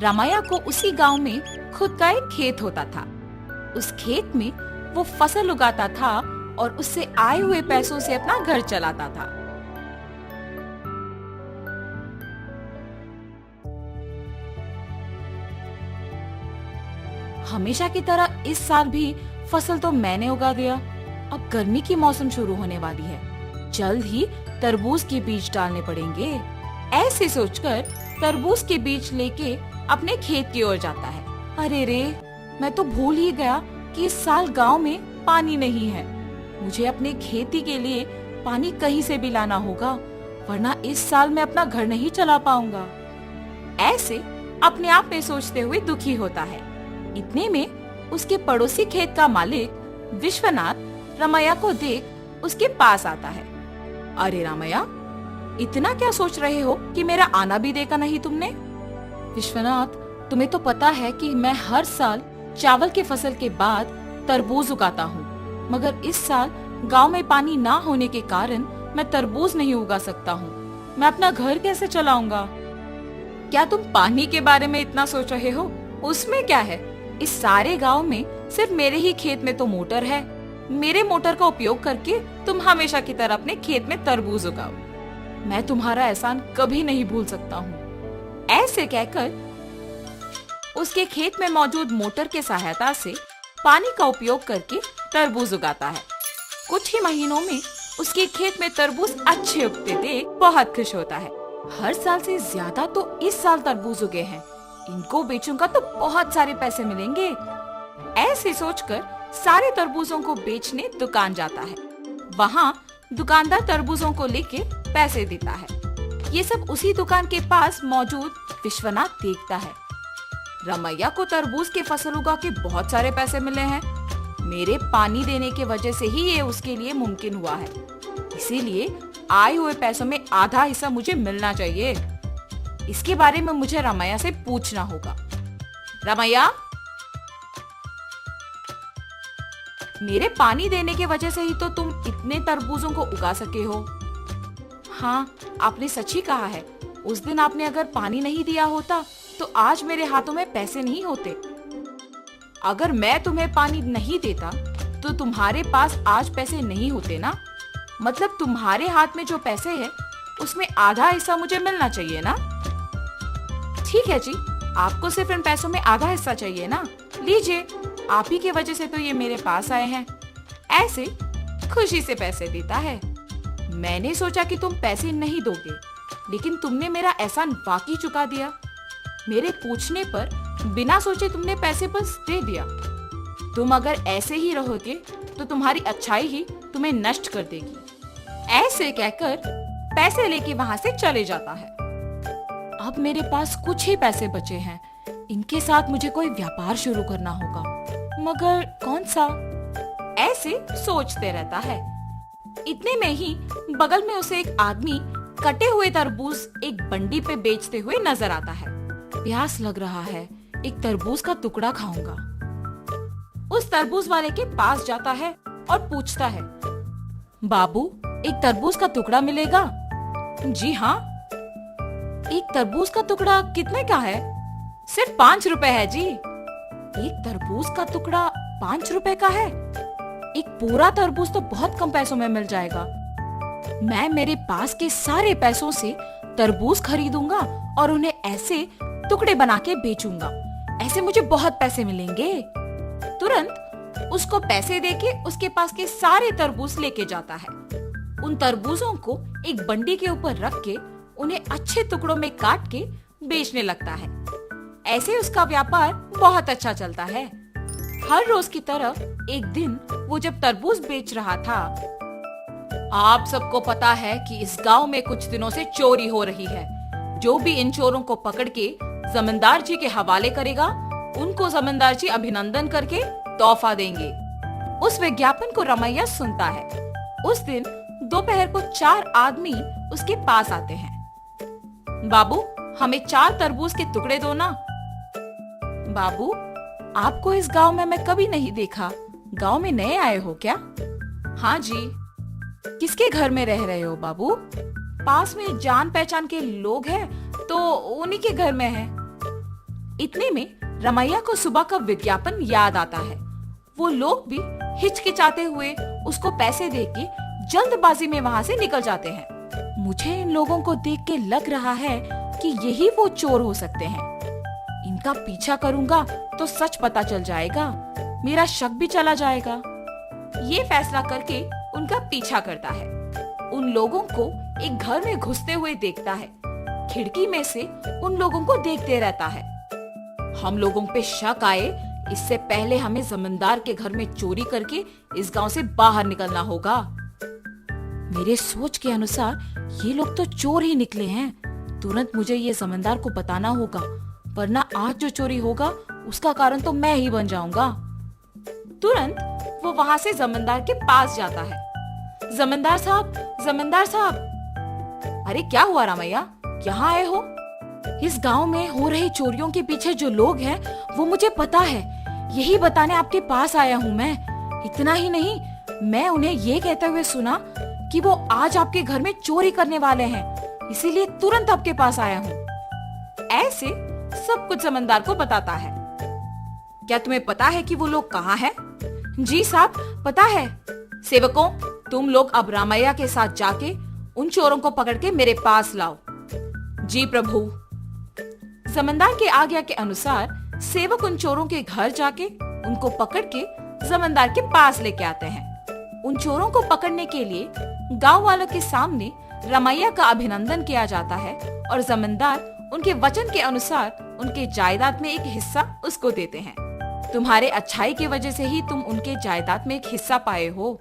रामैया को उसी गांव में खुद का एक खेत होता था। उस खेत में वो फसल उगाता था और उससे आए हुए पैसों से अपना घर चलाता था। हमेशा की तरह इस साल भी फसल तो मैंने उगा दिया। अब गर्मी की मौसम शुरू होने वाली है, जल्द ही तरबूज के बीज डालने पड़ेंगे। ऐसे सोचकर तरबूज के बीज लेके अपने खेत की ओर जाता है। अरे रे, मैं तो भूल ही गया कि इस साल गांव में पानी नहीं है। मुझे अपने खेती के लिए पानी कहीं से भी लाना होगा, वरना इस साल मैं अपना घर नहीं चला पाऊंगा। ऐसे अपने आप में सोचते हुए दुखी होता है। इतने में उसके पड़ोसी खेत का मालिक विश्वनाथ रामैया को देख उसके पास आता है। अरे रामैया, इतना क्या सोच रहे हो कि मेरा आना भी देखा नहीं तुमने? विश्वनाथ, तुम्हें तो पता है कि मैं हर साल चावल की फसल के बाद तरबूज उगाता हूँ, मगर इस साल गांव में पानी ना होने के कारण मैं तरबूज नहीं उगा सकता हूँ। मैं अपना घर कैसे चलाऊंगा? क्या तुम पानी के बारे में इतना सोच रहे हो? उसमें क्या है, इस सारे गांव में सिर्फ मेरे ही खेत में तो मोटर है। मेरे मोटर का उपयोग करके तुम हमेशा की तरह अपने खेत में तरबूज उगाओ। मैं तुम्हारा एहसान कभी नहीं भूल सकता हूँ। ऐसे कहकर उसके खेत में मौजूद मोटर के सहायता से पानी का उपयोग करके तरबूज उगाता है। कुछ ही महीनों में उसके खेत में तरबूज अच्छे उगते देख बहुत खुश होता है। हर साल से ज्यादा तो इस साल तरबूज उगे हैं, इनको बेचूंगा तो बहुत सारे पैसे मिलेंगे। ऐसे सोचकर सारे तरबूजों को बेचने दुकान जाता है। वहाँ दुकानदार तरबूजों को लेके पैसे देता है। ये सब उसी दुकान के पास मौजूद विश्वनाथ देखता है। रामैया को तरबूज की फसल उगा के बहुत सारे पैसे मिले हैं। मेरे पानी देने के वजह से ही ये उसके लिए मुमकिन हुआ है, इसीलिए आए हुए पैसों में आधा हिस्सा मुझे मिलना चाहिए। इसके बारे में मुझे रामैया से पूछना होगा। रामैया, मेरे पानी देने के वजह से ही तो तुम इतने तरबूजों को उगा सके हो। हाँ, आपने सच ही कहा है। उस दिन आपने अगर पानी नहीं दिया होता तो आज मेरे हाथों में पैसे नहीं होते। अगर मैं तुम्हें पानी नहीं देता तो तुम्हारे पास आज पैसे नहीं होते ना। मतलब तुम्हारे हाथ में जो पैसे हैं उसमें आधा हिस्सा मुझे मिलना चाहिए ना। ठीक है जी, आपको सिर्फ इन पैसों में आधा हिस्सा चाहिए ना। लीजिए, आप ही की वजह से तो ये मेरे पास आए हैं। ऐसे खुशी से पैसे देता है। मैंने सोचा कि तुम पैसे नहीं दोगे, लेकिन तुमने मेरा एहसान वाकई चुका दिया। मेरे पूछने पर बिना सोचे तुमने पैसे बस दे दिया। तुम अगर ऐसे ही रहोगे तो तुम्हारी अच्छाई ही तुम्हें नष्ट कर देगी। ऐसे कहकर पैसे लेके वहाँ से चले जाता है। अब मेरे पास कुछ ही पैसे बचे हैं, इनके साथ मुझे कोई व्यापार शुरू करना होगा, मगर कौन सा? ऐसे सोचते रहता है। इतने में ही बगल में उसे एक आदमी कटे हुए तरबूज एक बंडी पे बेचते हुए नजर आता है। प्यास लग रहा है, एक तरबूज का टुकड़ा खाऊंगा। उस तरबूज वाले के पास जाता है और पूछता है, बाबू, एक तरबूज का टुकड़ा मिलेगा? जी हाँ। एक तरबूज का टुकड़ा कितने का है? सिर्फ 5 रुपए है जी। एक तरबूज का टुकड़ा 5 रुपए का है? एक पूरा तरबूज तो बहुत कम पैसों में मिल जाएगा। मैं मेरे पास के सारे पैसों से तरबूज खरीदूंगा और उन्हें ऐसे टुकड़े बना के बेचूंगा। ऐसे मुझे बहुत पैसे मिलेंगे। तुरंत उसको पैसे देके उसके पास के सारे तरबूज लेके जाता है। उन तरबूजों को एक बंडी के ऊपर रख के उन्हें अच्छे टुकड़ों में काट के बेचने लगता है। ऐसे उसका व्यापार बहुत अच्छा चलता है। हर रोज की तरह एक दिन वो जब तरबूज बेच रहा था, आप सबको पता है कि इस गांव में कुछ दिनों से चोरी हो रही है। जो भी इन चोरों को पकड़ के जमींदार जी के हवाले करेगा, उनको जमींदार जी अभिनंदन करके तोहफा देंगे। उस विज्ञापन को रामैया सुनता है। उस दिन दोपहर को 4 आदमी उसके पास आते हैं। बाबू, हमें 4 तरबूज के टुकड़े दो ना। बाबू, आपको इस गांव में मैं कभी नहीं देखा। गांव में नए आए हो क्या? हाँ जी। किसके घर में रह रहे हो बाबू? पास में जान पहचान के लोग हैं तो उन्हीं के घर में है। इतने में रमैया को सुबह का विज्ञापन याद आता है। वो लोग भी हिचकिचाते हुए उसको पैसे देके जल्दबाजी में वहाँ से निकल जाते हैं। मुझे इन लोगों को देख के लग रहा है कि यही वो चोर हो सकते हैं। इनका पीछा करूंगा तो सच पता चल जाएगा, मेरा शक भी चला जाएगा। ये फैसला करके उनका पीछा करता है। उन लोगों को एक घर में घुसते हुए देखता है। खिड़की में से उन लोगों को देखते रहता है। हम लोगों पे शक आए इससे पहले हमें जमींदार के घर में चोरी करके इस गांव से बाहर निकलना होगा। मेरे सोच के अनुसार ये लोग तो चोर ही निकले हैं। तुरंत मुझे ये जमींदार को बताना होगा, वरना आज जो चोरी होगा उसका कारण तो मैं ही बन जाऊंगा। तुरंत वो वहाँ से जमींदार के पास जाता है। जमींदार साहब, जमींदार साहब। अरे क्या हुआ रामैया, यहाँ आए हो? इस गांव में हो रही चोरियों के पीछे जो लोग हैं वो मुझे पता है, यही बताने आपके पास आया हूँ मैं। इतना ही नहीं, मैं उन्हें ये कहते हुए सुना कि वो आज आपके घर में चोरी करने वाले हैं, इसीलिए तुरंत आपके पास आया हूँ। ऐसे सब कुछ जमींदार को बताता है। क्या तुम्हें पता है कि वो लोग कहाँ हैं? जी साहब, पता है। सेवकों, तुम लोग अब रामैया के साथ जाके उन चोरों को पकड़ के मेरे पास लाओ। जी प्रभु। जमींदार के आज्ञा के अनुसार सेवक उन चोरों के घर जाके उनको पकड़ के जमींदार के पास लेके आते हैं। उन चोरों को पकड़ने के लिए गांव वालों के सामने रमैया का अभिनंदन किया जाता है और जमींदार उनके वचन के अनुसार उनके जायदाद में एक हिस्सा उसको देते हैं। तुम्हारे अच्छाई की वजह से ही तुम उनके जायदाद में एक हिस्सा पाए हो।